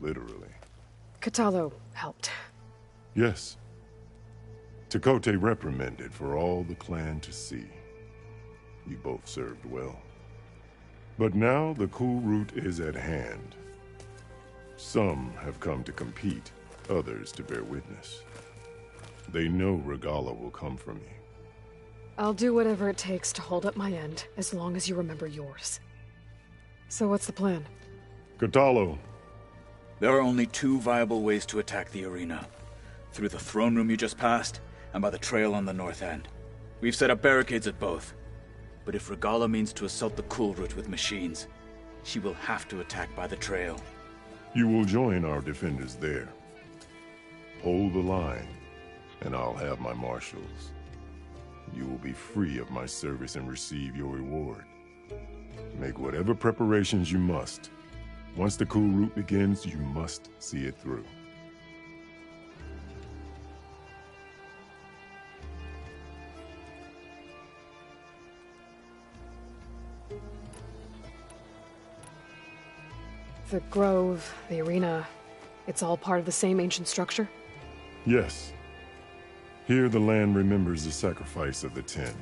literally. Katalo helped. Yes. Tekote reprimanded for all the clan to see. You both served well. But now the kulrut is at hand. Some have come to compete, others to bear witness. They know Regala will come for me. I'll do whatever it takes to hold up my end, as long as you remember yours. So what's the plan? Katalo. There are only two viable ways to attack the arena. Through the throne room you just passed, and by the trail on the north end. We've set up barricades at both. But if Regala means to assault the kulrut with machines, she will have to attack by the trail. You will join our defenders there. Hold the line, and I'll have my marshals. You will be free of my service and receive your reward. Make whatever preparations you must. Once the kulrut begins, you must see it through. The grove, the arena, it's all part of the same ancient structure? Yes. Here the land remembers the sacrifice of the Ten.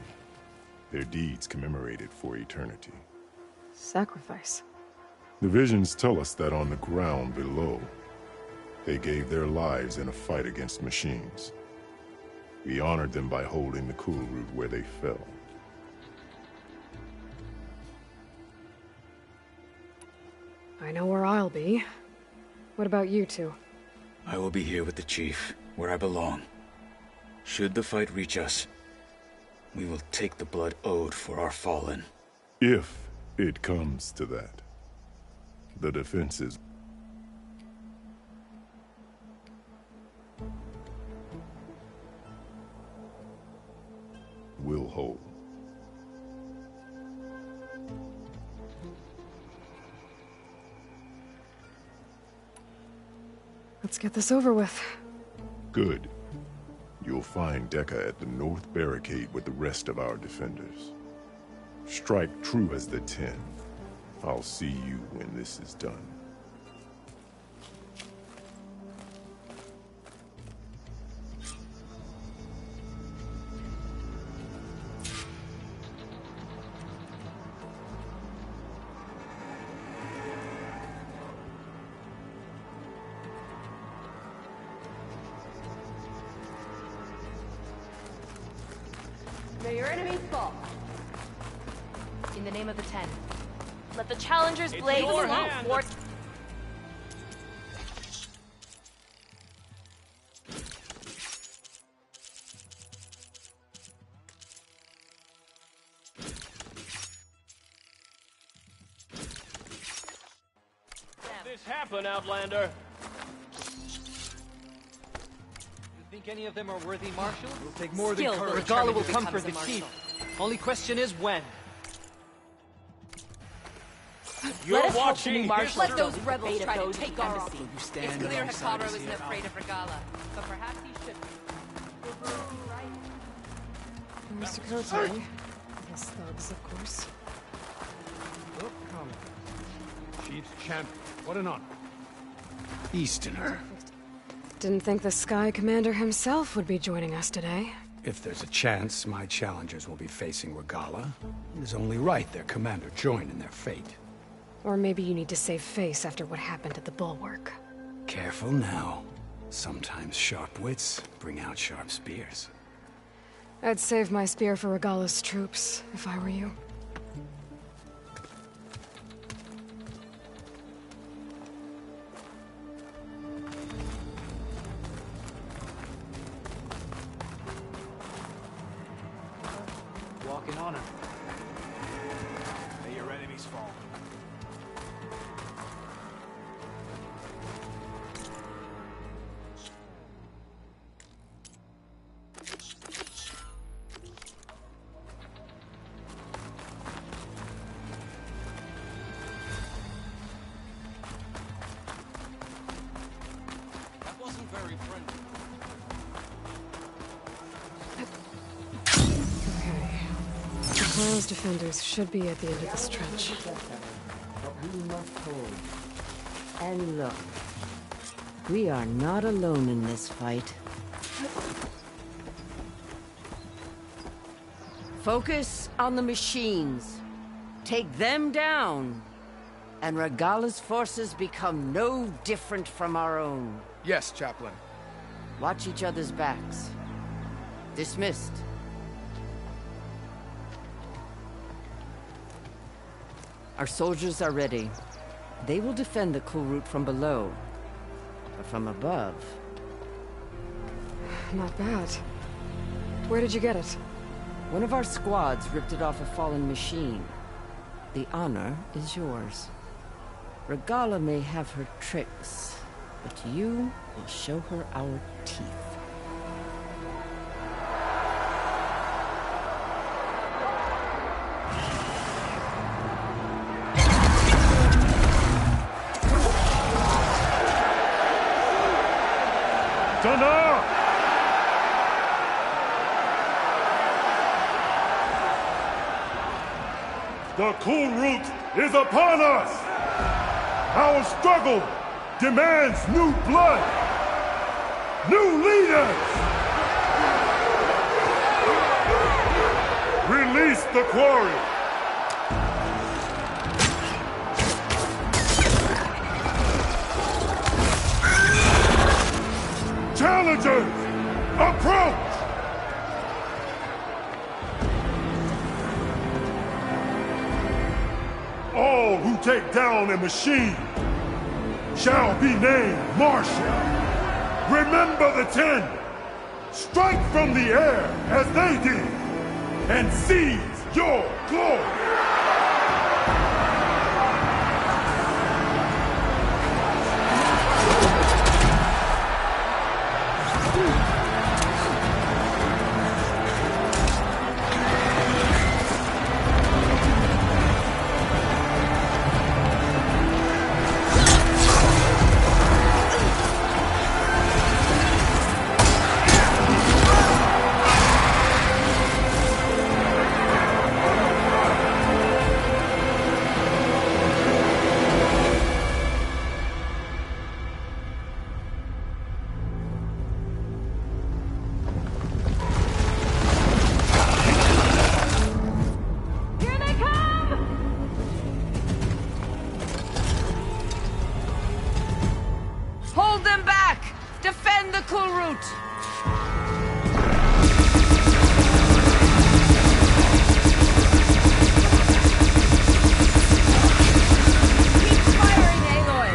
Their deeds commemorated for eternity. Sacrifice? The visions tell us that on the ground below, they gave their lives in a fight against machines. We honored them by holding the kulrut where they fell. I know where I'll be. What about you two? I will be here with the chief, where I belong. Should the fight reach us, we will take the blood owed for our fallen. If it comes to that. The defenses will hold. Let's get this over with. Good. You'll find Dekka at the north barricade with the rest of our defenders. Strike true as the Ten. I'll see you when this is done. May your enemies fall. In the name of the Ten. Let the challengers blaze along. This happen, Outlander. You think any of them are worthy marshals? It'll take more Skill than courage. Regala will come for the chief. Only question is when. You're watching Let history. those rebels try to take our embassy. You stand It's clear alongside Hikaru us isn't here. afraid of Regala, but perhaps he should be. Mr. Kote. His thugs, of course. Look, come. Chief's champion. What an honor. Easterner. Didn't think the Sky Commander himself would be joining us today. If there's a chance my challengers will be facing Regala, it is only right their commander join in their fate. Or maybe you need to save face after what happened at the Bulwark. Careful now. Sometimes sharp wits bring out sharp spears. I'd save my spear for Regala's troops, if I were you. Walking on him. May your enemies fall. That wasn't very friendly. Okay. The clan's defenders should be at the end of this trench. But we must hold. And look, We are not alone in this fight. Focus on the machines. Take them down, and Regala's forces become no different from our own. Yes, Chaplain. Watch each other's backs. Dismissed. Our soldiers are ready. They will defend the kulrut from below. But from above... Not bad. Where did you get it? One of our squads ripped it off a fallen machine. The honor is yours. Regala may have her tricks, but you will show her our teeth. Dana! The kulrut is upon us! Our struggle demands new blood! New leaders! Release the quarry! Challengers, approach! All who take down a machine shall be named Marshal. Remember the 10. Strike from the air as they did, and seize your glory! Hold them back! Defend the kulrut! Keep firing, Aloy!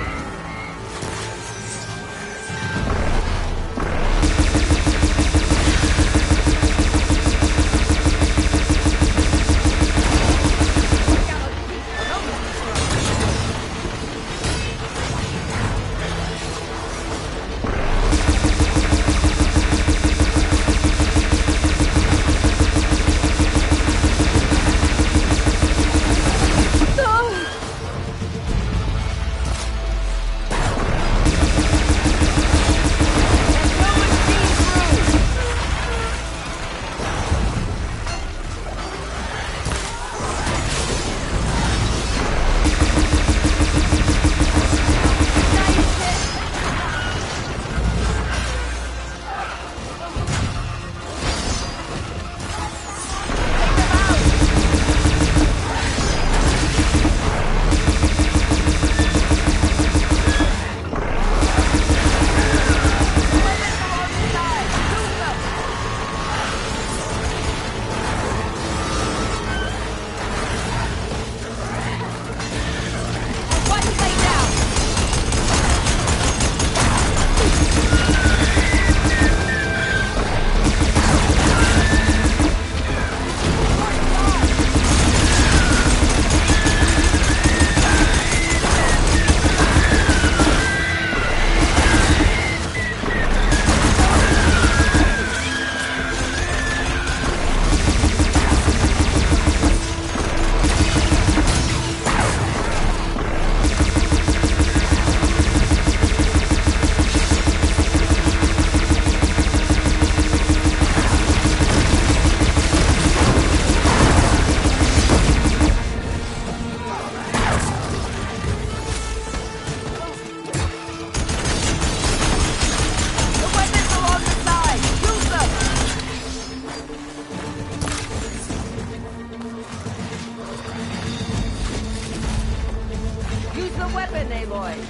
That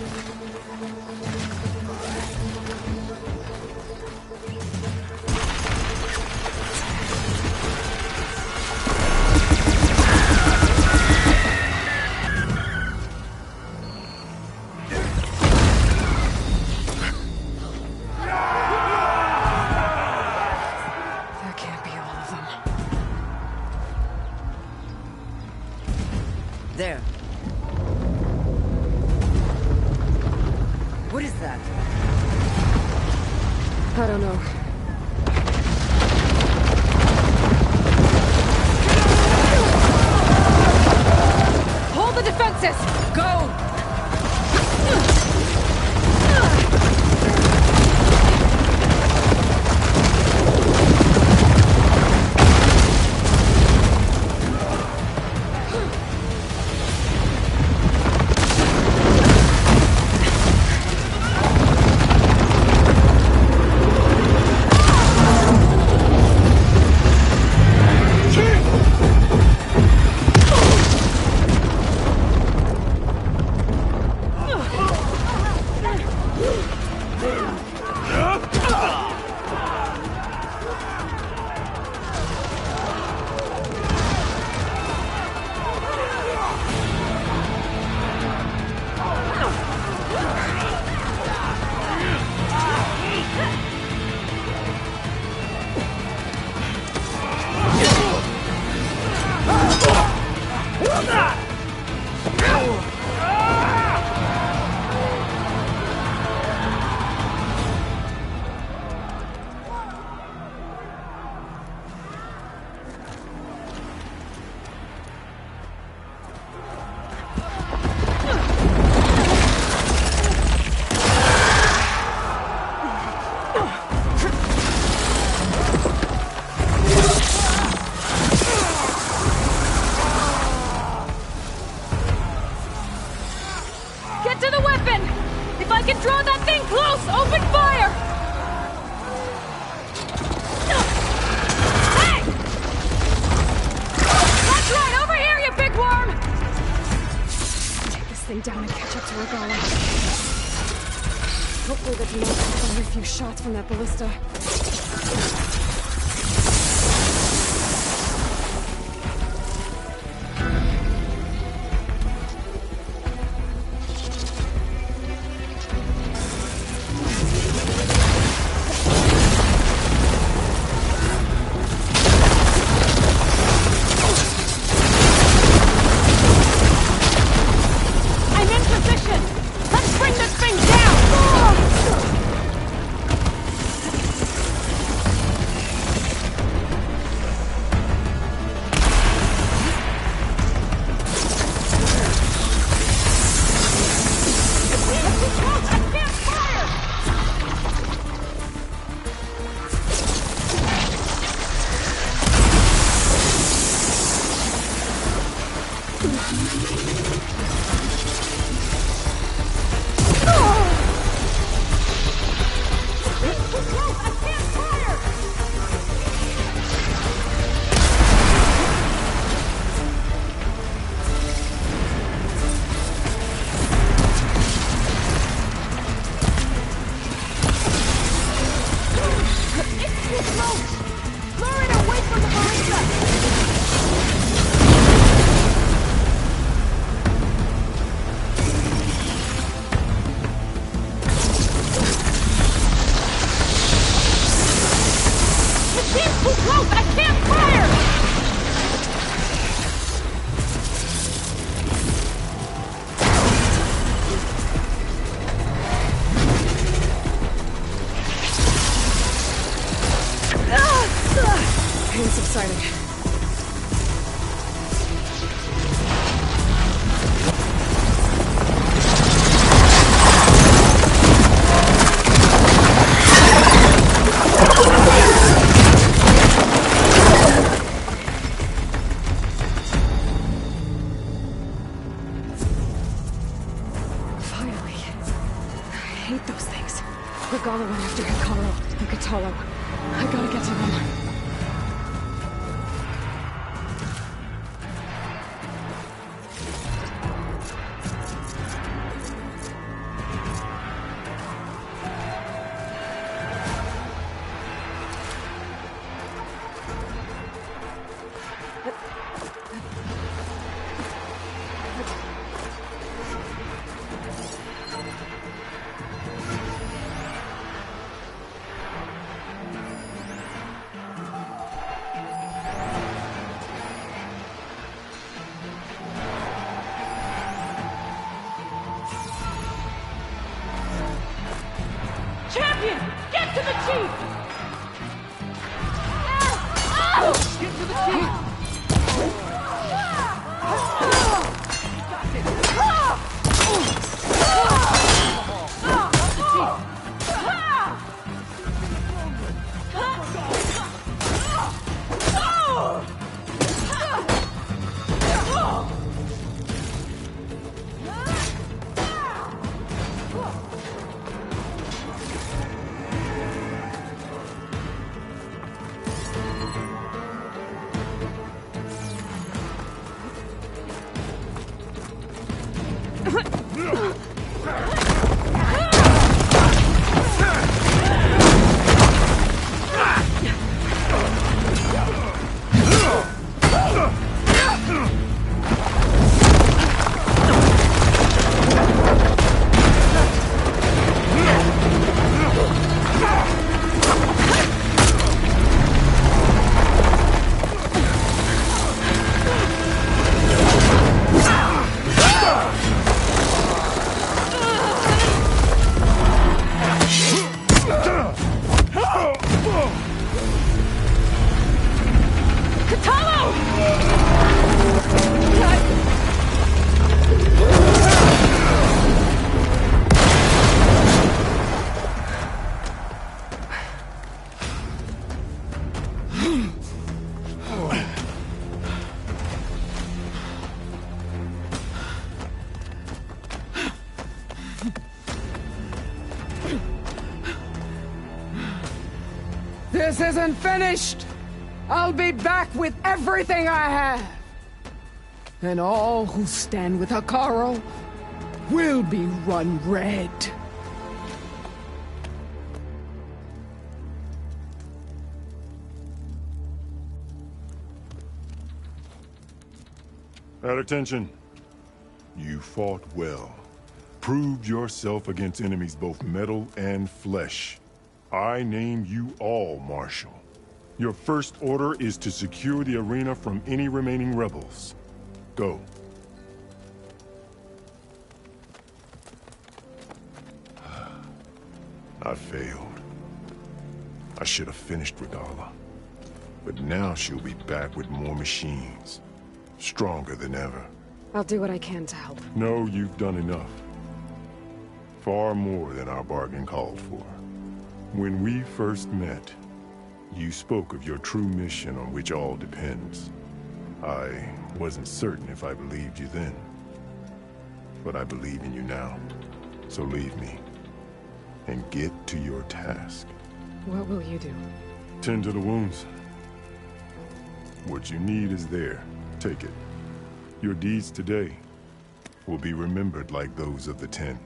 can't be all of them. There. What is that? I don't know. Hold the defenses! Go! Get to the weapon! If I can draw that thing close, open fire! Hey! That's right, over here, you big worm! Take this thing down and catch up to Regala. Hopefully the Demons have only a few shots from that ballista. Pain's subsiding. Finally. I hate those things. Regala went after Hikaru and Katalo. I gotta get to them. champion! Get to the chief! Get to the chief! This isn't finished! I'll be back with everything I have! And all who stand with Hekarro will be run red. At attention. You fought well. Proved yourself against enemies both metal and flesh. I name you all Marshal. Your first order is to secure the arena from any remaining rebels. Go. I failed. I should have finished Regala. But now she'll be back with more machines. Stronger than ever. I'll do what I can to help. No, you've done enough. Far more than our bargain called for. When we first met, you spoke of your true mission on which all depends. I wasn't certain if I believed you then. But I believe in you now. So leave me. And get to your task. What will you do? Tend to the wounds. What you need is there. Take it. Your deeds today will be remembered like those of the 10.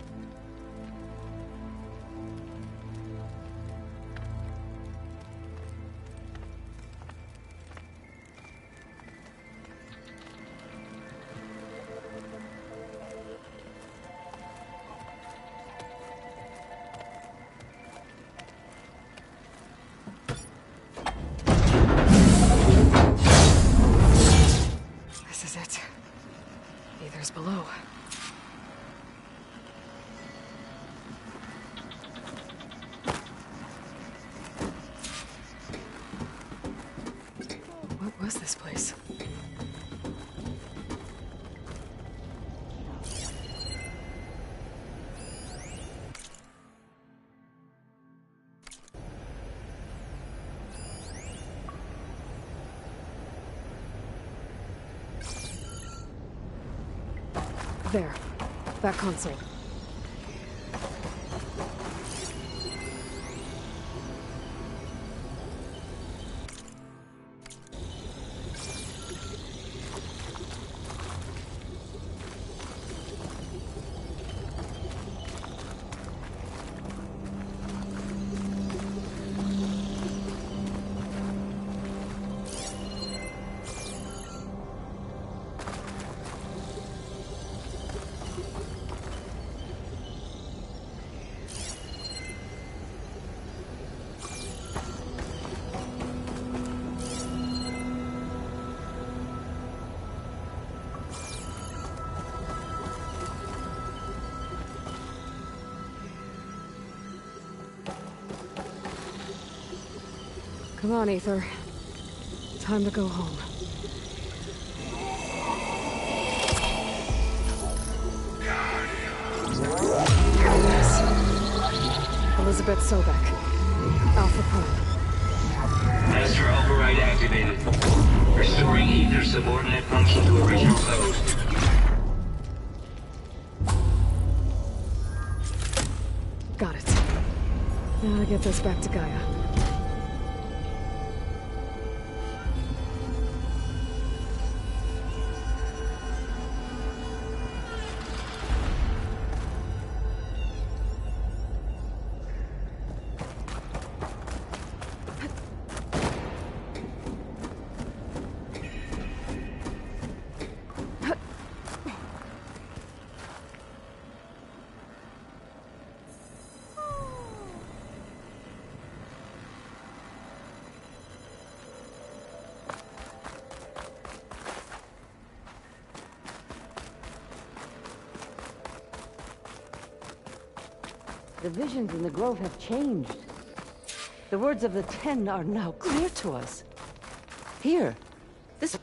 This is it. Aether's below. What was this place? There. That console. Come on, Aether. Time to go home. Yes. Elizabeth Sobek. Alpha Prime. Master override activated. Restoring Aether subordinate function to original code. Got it. Now I get this back to Gaia. The visions in the grove have changed. The words of the Ten are now clear to us. Here, this...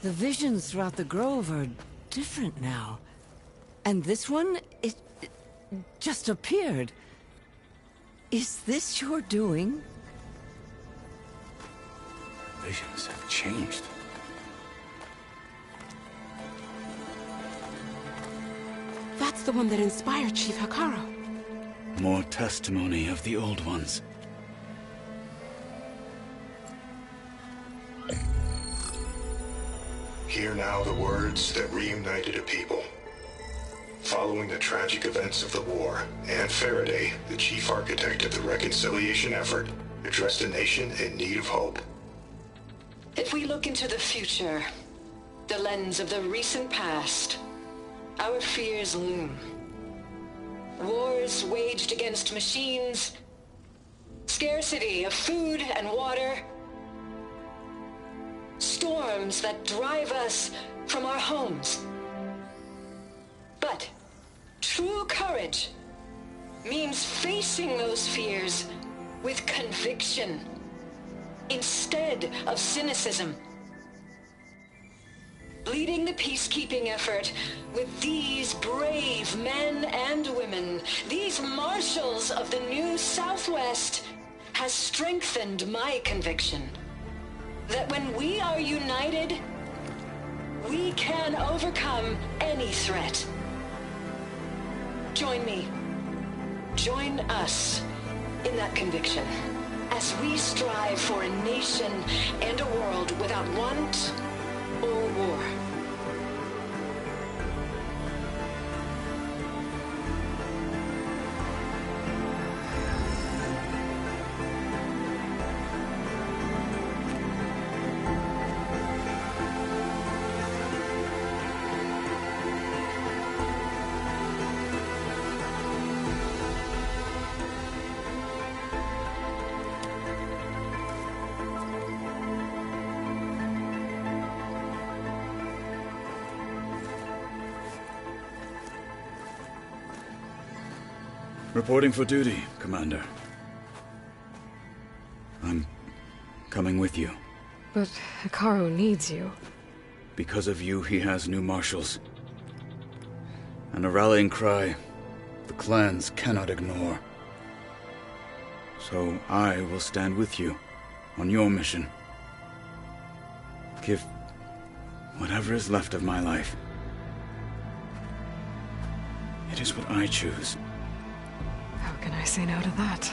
The visions throughout the grove are different now. And this one, it just appeared. Is this your doing? Visions have changed. That's the one that inspired Chief Hikaru. More testimony of the old ones. Hear now the words that reunited a people. Following the tragic events of the war, Anne Faraday, the chief architect of the reconciliation effort, addressed a nation in need of hope. If we look into the future, the lens of the recent past, our fears loom. Wars waged against machines, scarcity of food and water, storms that drive us from our homes. But true courage means facing those fears with conviction instead of cynicism. Leading the peacekeeping effort with these brave men and women, these marshals of the new Southwest, has strengthened my conviction that when we are united, we can overcome any threat. Join me. Join us in that conviction as we strive for a nation and a world without want or war. Reporting for duty, Commander. I'm coming with you. But Hikaru needs you. Because of you, he has new marshals. And a rallying cry the clans cannot ignore. So I will stand with you on your mission. Give whatever is left of my life. It is what I choose. How can I say no to that?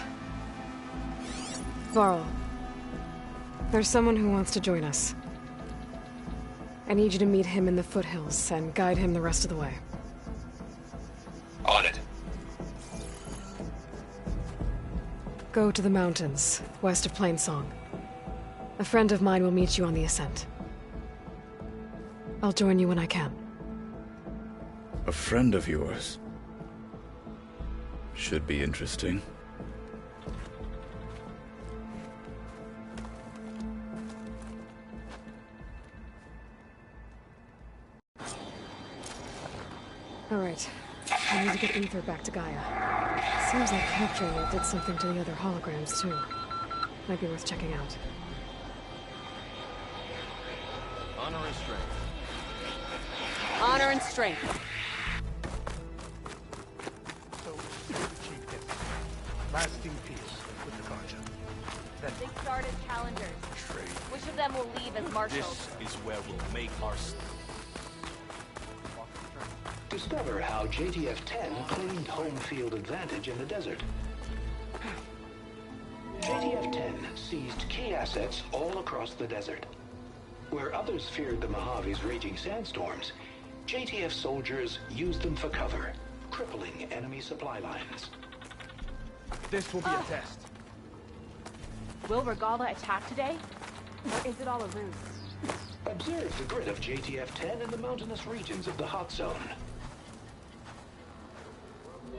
Varl, there's someone who wants to join us. I need you to meet him in the foothills and guide him the rest of the way. On it. Go to the mountains, west of Plainsong. A friend of mine will meet you on the ascent. I'll join you when I can. A friend of yours? Should be interesting. Alright. I need to get Aether back to Gaia. Seems like capturing it did something to the other holograms, too. Might be worth checking out. Honor and strength. Honor and strength. So, Chief Deputy, lasting peace with the Carja. Then They started challengers. Trade. Which of them will leave as marshals? This is where we'll make our... Discover how JTF-10 claimed home field advantage in the desert. JTF-10 seized key assets all across the desert. Where others feared the Mojave's raging sandstorms, JTF soldiers used them for cover, crippling enemy supply lines. this will be a test. Will Regala attack today? Or is it all a ruse? Observe the grit of JTF-10 in the mountainous regions of the hot zone.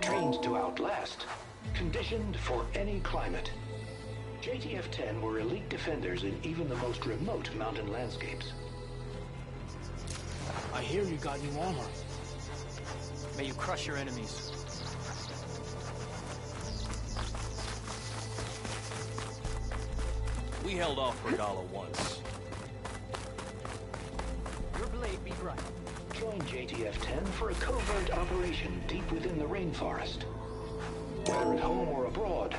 Trained to outlast, conditioned for any climate. JTF-10 were elite defenders in even the most remote mountain landscapes. I hear you got new armor. May you crush your enemies. We held off Regala once. Your blade be bright. Join JTF-10 for a covert operation deep within the rainforest. Whether at home or abroad,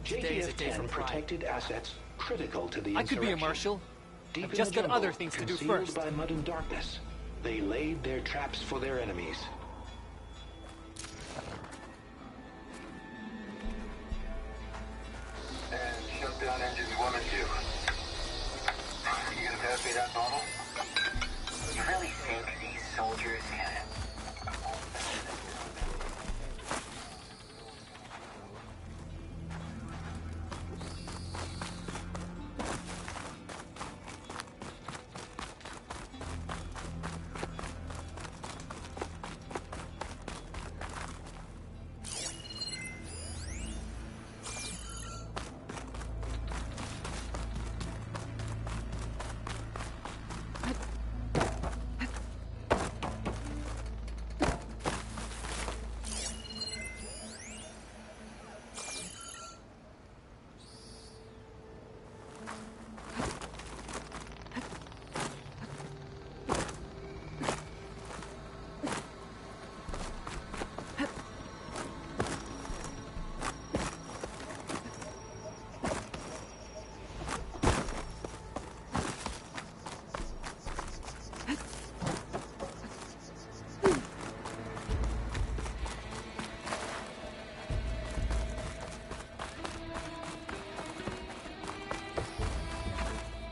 Today is a day for JTF-10 pride. protected assets critical to the I could be a insurrection. marshal. Deep I've in just the got other jungle, things to do concealed first. by mud and darkness, they laid their traps for their enemies. And shut down engines 1 and 2. You gonna pass me that bottle? You really think these soldiers can...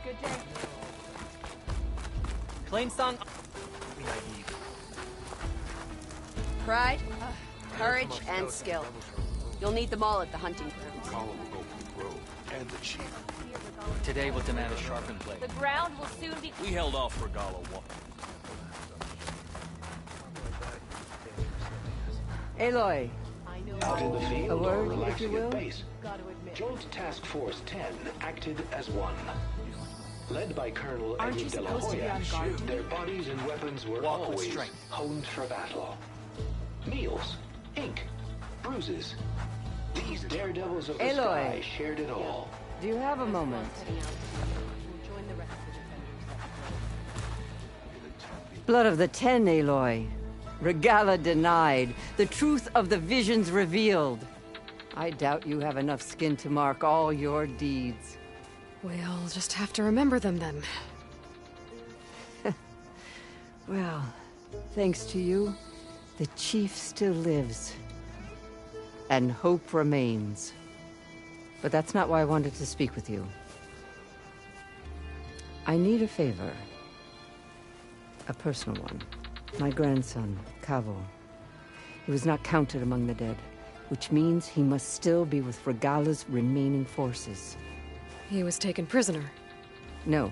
Good day. Plain song. Be naive. Pride, courage, and skill. You'll need them all at the hunting grounds. Regala will go for the grove and the chief. Today will demand a sharpened blade. The ground will soon be... We held off Regala once. Aloy, Out in the field A or word, if relaxing you at will? base, Joint Task Force 10 acted as one. Led by Colonel Aren't you Edwin de la supposed to be Hoya, on guard duty? their bodies and weapons were Walk with always strength. honed for battle. Meals, ink, bruises. These daredevils of the Aloy. sky shared it all. do you have a moment? Blood of the Ten, Aloy. Regala denied. The truth of the visions revealed. I doubt you have enough skin to mark all your deeds. We'll just have to remember them then. Well, thanks to you, the chief still lives. And hope remains. But that's not why I wanted to speak with you. I need a favor. A personal one. My grandson, Cavo. He was not counted among the dead, which means he must still be with Regala's remaining forces. He was taken prisoner. No.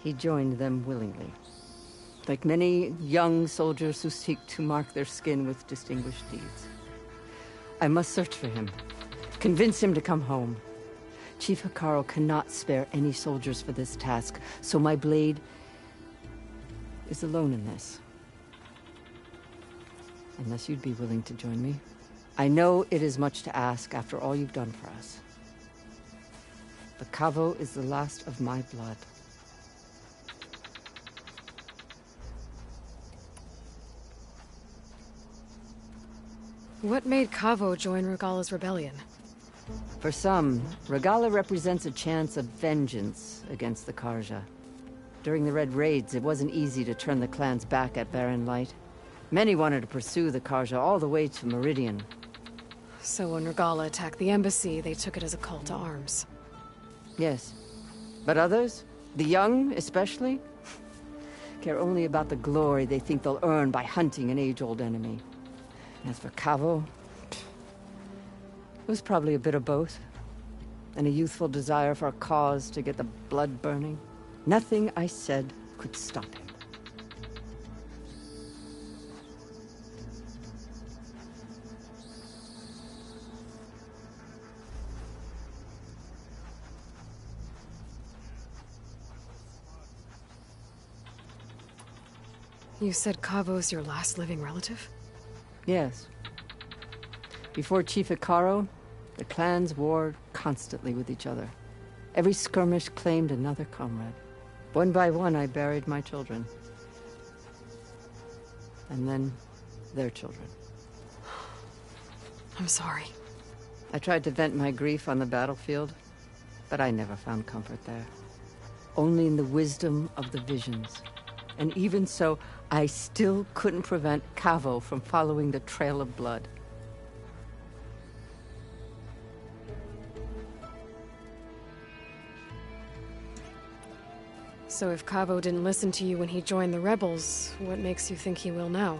He joined them willingly. Like many young soldiers who seek to mark their skin with distinguished deeds. I must search for him. Convince him to come home. Chief Hikaru cannot spare any soldiers for this task, so my blade is alone in this. Unless you'd be willing to join me. I know it is much to ask after all you've done for us. The Kavo is the last of my blood. What made Kavo join Regala's rebellion? For some, Regala represents a chance of vengeance against the Karja. During the Red Raids, it wasn't easy to turn the clans back at Barren Light. Many wanted to pursue the Karja all the way to Meridian. So when Regala attacked the embassy, they took it as a call to arms. Yes. But others, the young especially, care only about the glory they think they'll earn by hunting an age-old enemy. As for Kavo, it was probably a bit of both. And a youthful desire for a cause to get the blood burning. Nothing I said could stop him. You said Kavo's your last living relative? Yes. Before Chief Hikaru, the clans warred constantly with each other. Every skirmish claimed another comrade. One by one, I buried my children. And then, their children. I'm sorry. I tried to vent my grief on the battlefield, but I never found comfort there. Only in the wisdom of the visions. And even so, I still couldn't prevent Kavo from following the trail of blood. So if Kavo didn't listen to you when he joined the rebels, what makes you think he will now?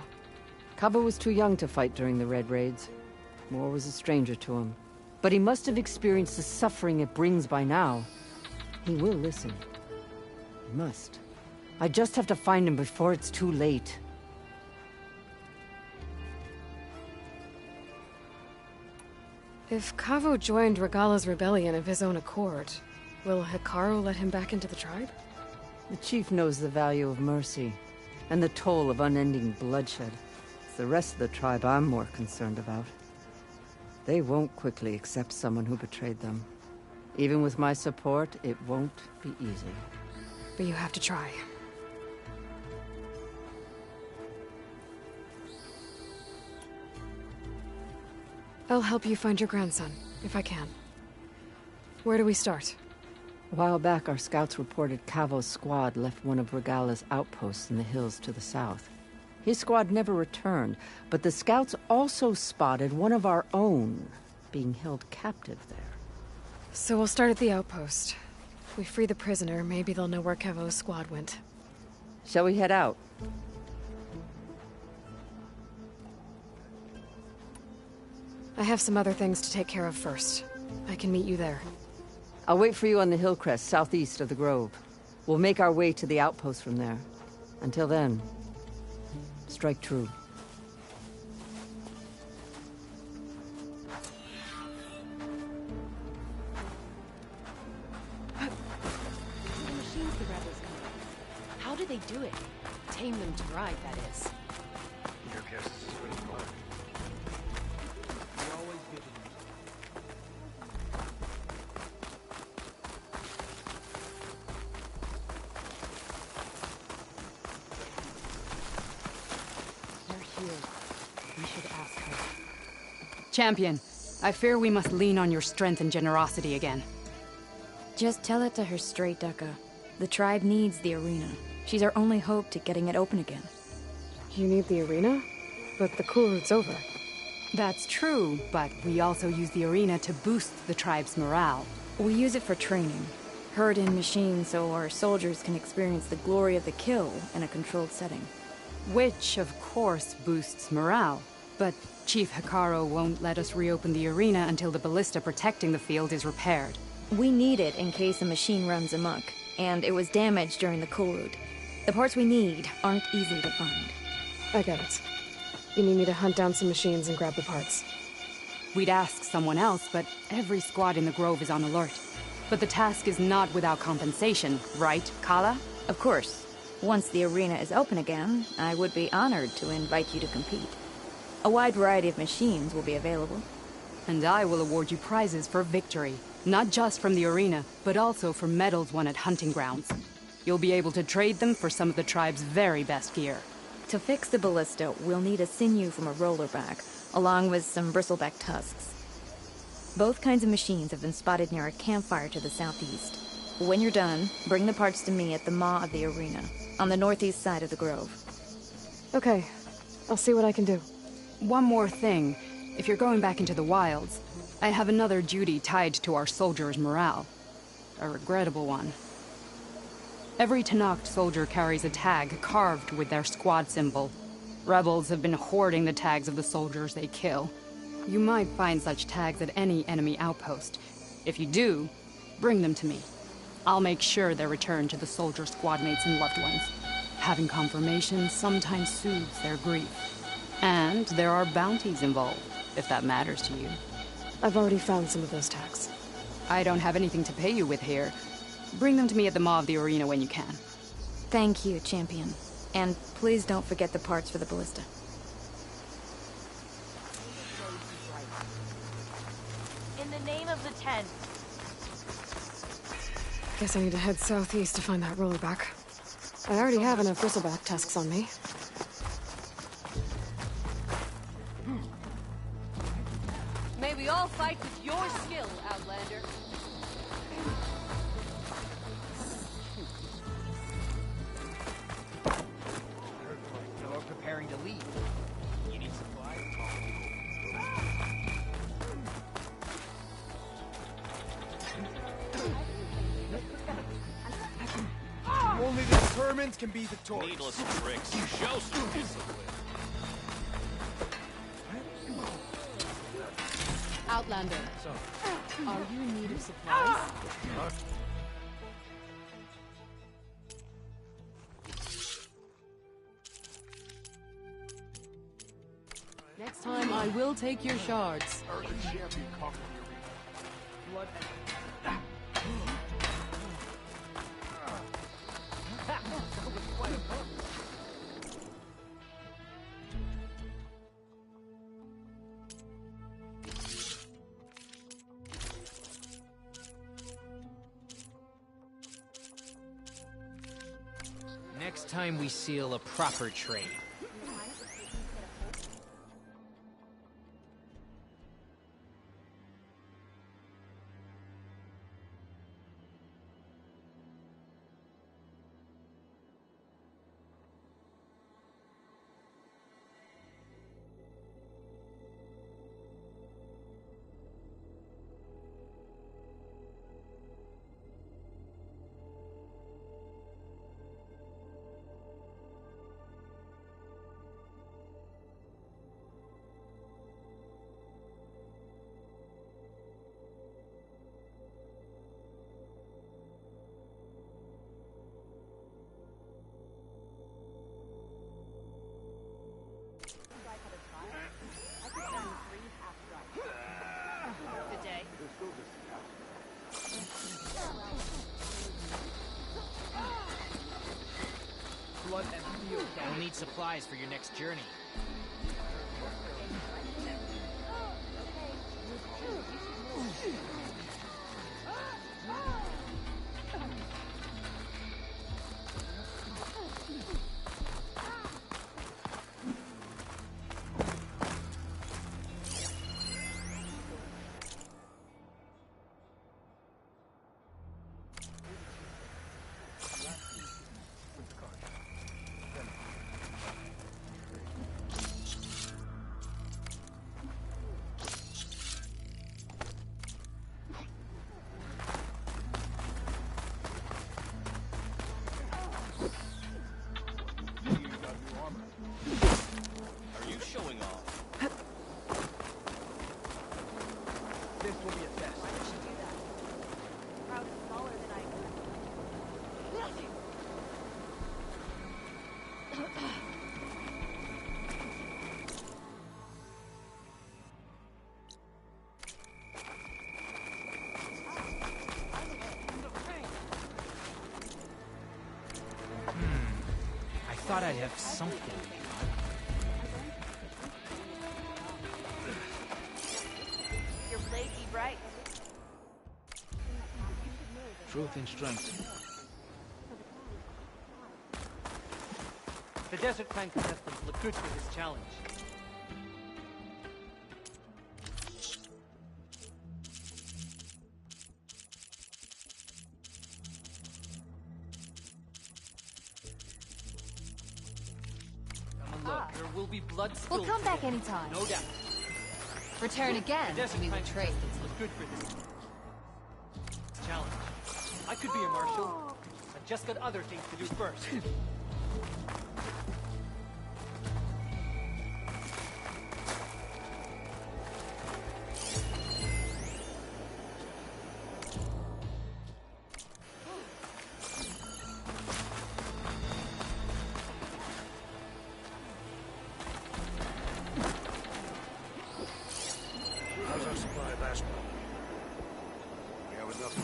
Kavo was too young to fight during the Red Raids. War was a stranger to him. But he must have experienced the suffering it brings by now. He will listen. He must. I just have to find him before it's too late. If Kavo joined Regala's rebellion of his own accord, will Hikaru let him back into the tribe? The chief knows the value of mercy, and the toll of unending bloodshed. It's the rest of the tribe I'm more concerned about. They won't quickly accept someone who betrayed them. Even with my support, it won't be easy. But you have to try. I'll help you find your grandson, if I can. Where do we start? A while back, our scouts reported Kavo's squad left one of Regala's outposts in the hills to the south. His squad never returned, but the scouts also spotted one of our own being held captive there. So we'll start at the outpost. If we free the prisoner, maybe they'll know where Kavo's squad went. Shall we head out? I have some other things to take care of first. I can meet you there. I'll wait for you on the hill crest southeast of the grove. We'll make our way to the outpost from there. Until then, strike true. The machines the rebels got. How do they do it? Tame them to ride, that is. Your guess is as good as mine. We should ask her. Champion, I fear we must lean on your strength and generosity again. Just tell it to her straight, Ducka. The tribe needs the arena. She's our only hope to getting it open again. You need the arena? But the kulrut's over. That's true, but we also use the arena to boost the tribe's morale. We use it for training. Herd in machines so our soldiers can experience the glory of the kill in a controlled setting. Which, of course, boosts morale. But Chief Hikaru won't let us reopen the arena until the ballista protecting the field is repaired. We need it in case a machine runs amok, and it was damaged during the kulrut. The parts we need aren't easy to find. I get it. You need me to hunt down some machines and grab the parts. We'd ask someone else, but every squad in the grove is on alert. But the task is not without compensation, right, Kala? Of course. Once the arena is open again, I would be honored to invite you to compete. A wide variety of machines will be available. And I will award you prizes for victory. Not just from the arena, but also for medals won at hunting grounds. You'll be able to trade them for some of the tribe's very best gear. To fix the ballista, we'll need a sinew from a rollerback, along with some bristleback tusks. Both kinds of machines have been spotted near a campfire to the southeast. When you're done, bring the parts to me at the maw of the arena, on the northeast side of the grove. Okay, I'll see what I can do. One more thing. If you're going back into the wilds, I have another duty tied to our soldiers' morale. A regrettable one. Every Tenakth soldier carries a tag carved with their squad symbol. Rebels have been hoarding the tags of the soldiers they kill. You might find such tags at any enemy outpost. If you do, bring them to me. I'll make sure they're returned to the soldier squad mates and loved ones. Having confirmation sometimes soothes their grief. And there are bounties involved, if that matters to you. I've already found some of those tags. I don't have anything to pay you with here. Bring them to me at the maw of the arena when you can. Thank you, champion. And please don't forget the parts for the ballista. In the name of the 10. Guess I need to head southeast to find that rollerback. I already have enough bristleback tusks on me. May we all fight with your skill, Outlander. You're preparing to leave. You need supplies? Only the determined can be victorious. Needless tricks. Show some discipline. Outlander, are you in need of supplies? Next time, I will take your shards. Earth the champion conquered the arena. Blood Next time we seal a proper trade. Good day. Blood and field. We'll need supplies for your next journey. Are you showing off? This will be a test. Why would she do that? The crowd is smaller than I I thought I'd have something. Your blade be bright. Truth and strength. The Desert Clan contestants look good for this challenge. Come on, look, there will be blood spilled. We'll come back anytime. No doubt. Return again. The Desert Clan contestants look good for this challenge. I could be a marshal. I've just got other things to do first. How's our supply last month? We have enough.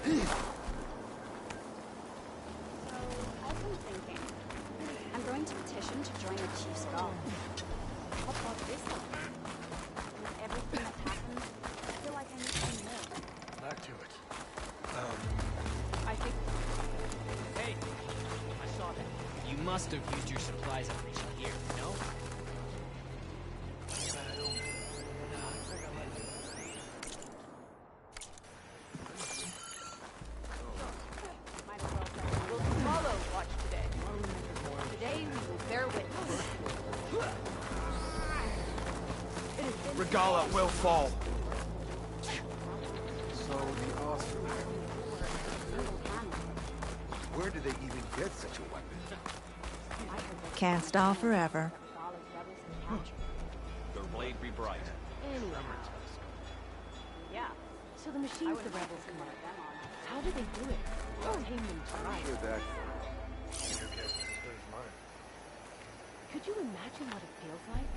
I've been thinking. I'm going to petition to join the Chief's Guard. What about this one? With everything that happened, I feel like I need to know. Back to it. I think... Hey, I saw that. You must have used your supplies operation here, no? We'll follow watch today. Today we will bear witness. Regala will fall. So the Oscar. Where did they even get such a weapon? Can't stall forever. Their blade be bright. Anyway. Yeah. So the machines the rebels come up. How do they do it? Don't hang them twice. Hear that from your guess is as good as mine. Could you imagine what it feels like?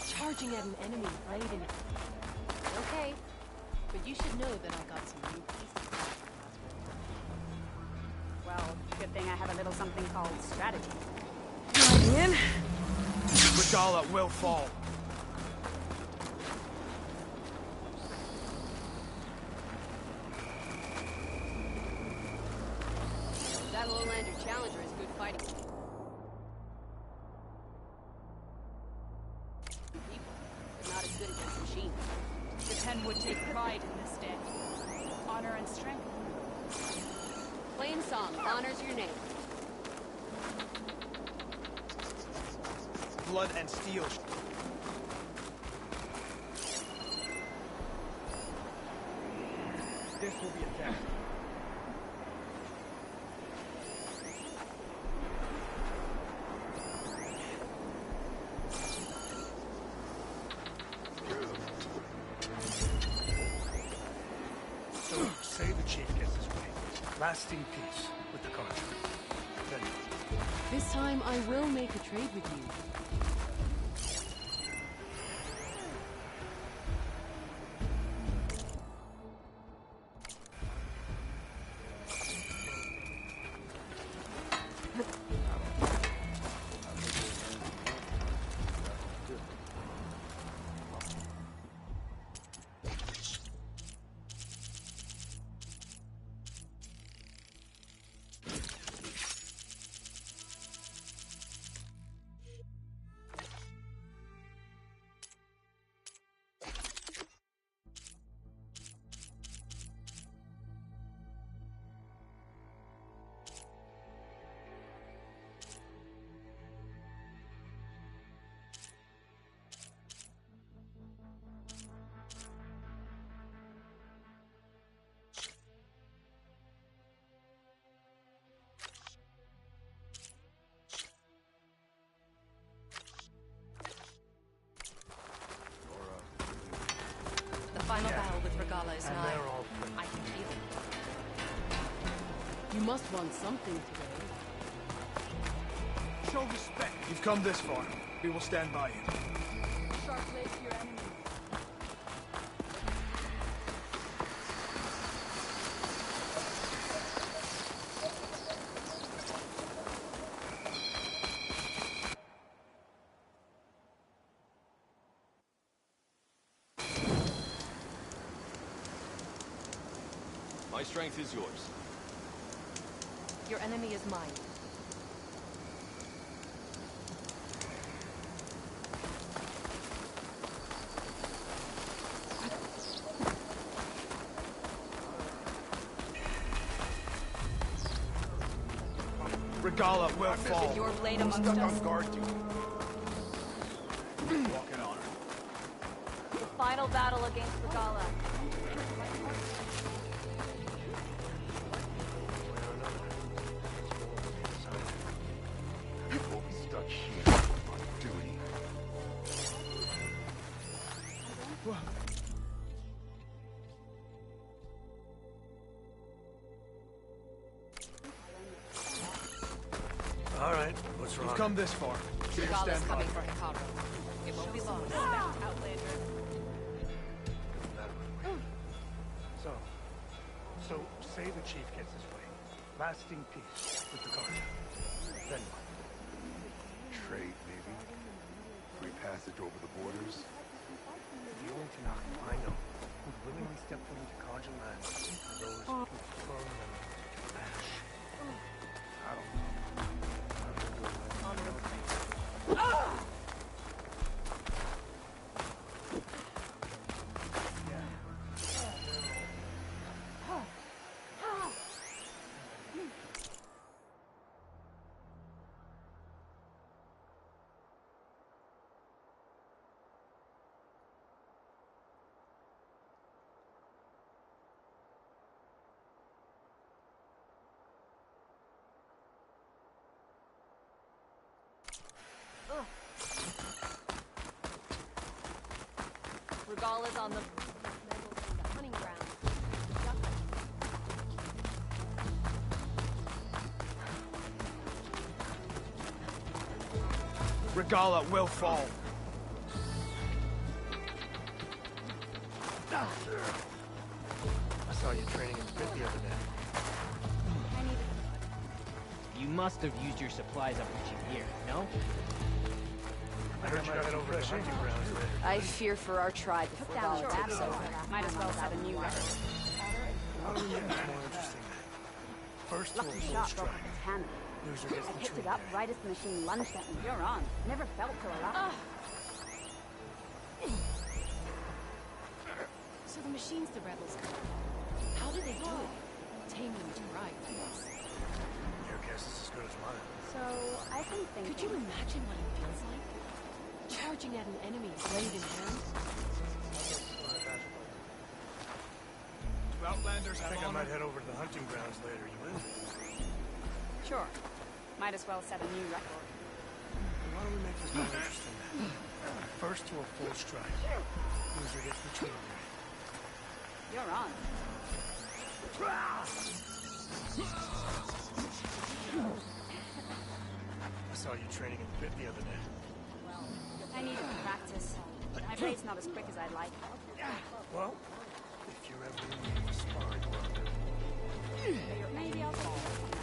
Charging at an enemy blade in... Okay. But you should know that I got some new pieces. Well, good thing I have a little something called strategy. In. Regala will fall. That Lowlander Challenger is good fighting. People, but not as good against machines. The Ten would take pride in this day. Honor and strength. Plain song honors your name. Blood and steel. This will be a test. So, say the chief gets his way. Lasting peace with the Conjure. Then This time I will make a trade with you. final battle with Regala is And nigh. they're all I can feel it. You must want something today. Show respect. You've come this far. We will stand by you. Sharp blade to your enemy. My strength is yours. Your enemy is mine. Regala will fall. Your blade amongst Stuck us. on guard duty. Walking on her. The final battle against Regala. We'll be stuck here on duty. All right, what's wrong? You've come this far. Show your Regala's stand by. coming for Hikaru. It won't be long. Outlander. So, say the chief gets his way. Lasting peace with the Carja. Then what? Trade, maybe? Free passage over the borders? The only Tanakh I know who'd willingly step foot into Carja land are those who prefer them to ash. I don't know. Regala's on the hunting ground. Regala will fall. I saw you training in the pit the other day. You must have used your supplies up reaching here, no? I heard you got it over the hunting grounds later. I fear for our tribe if Took down Regala takes over. Might as well set a new record. More interesting. First to a Lucky full shot broke strike. his hand. Loser I gets the picked tree. it up right as the machine lunged at me. You're on. Never felt so alive. So the machines the rebels got. How did they do it? Taming to right. Your guess is as good as mine. So, I've been thinking... Could you imagine what it feels like? Charging at an enemy, blade in hand? Do Outlanders I have think I honor? might head over to the hunting grounds later. You in? Sure. Might as well set a new record. Why don't we make this more interesting then? First to a full strike. Loser gets the tree. You're on. I saw you training in the pit the other day. Well, I need to practice. My blade's not as quick as I'd like. Well, if you're ever in need of a sparring partner. Maybe I'll fall on that.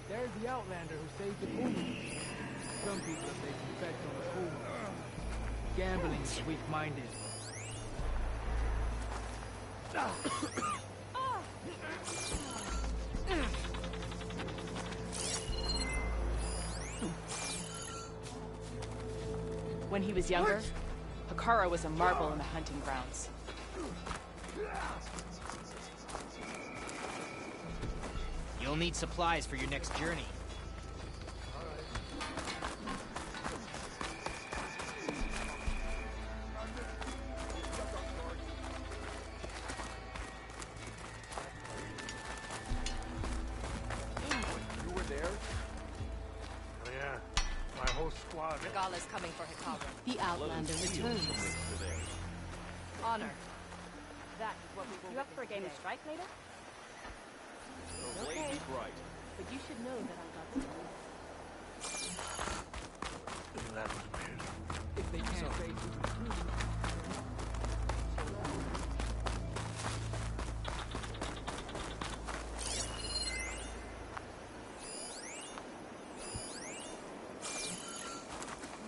There's the Outlander who saved the Kuma. Some people say effect on the Kuma. Gambling is weak-minded. When he was younger, Hikaru was a marble in the hunting grounds. You'll need supplies for your next journey. You were there? Oh yeah. My whole whole squad. Regala's coming for Hikaru. The Outlander returns. Honor. That is what we will. You up for a game of strike later? Okay. But you should know that I got some. That was weird. If they can't face you,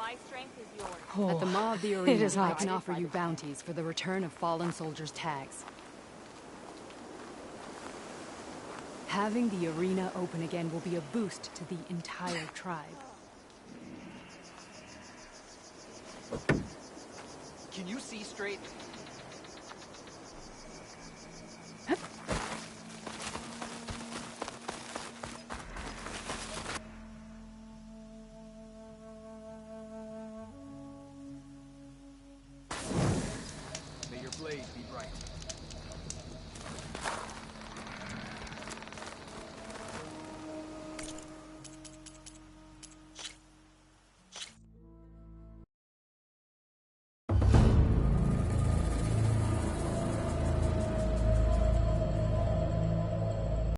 My strength is yours. At the Maw of the Arena, It is I hot. can offer you bounties for the return of fallen soldiers' tags. Having the arena open again will be a boost to the entire tribe. Can you see straight?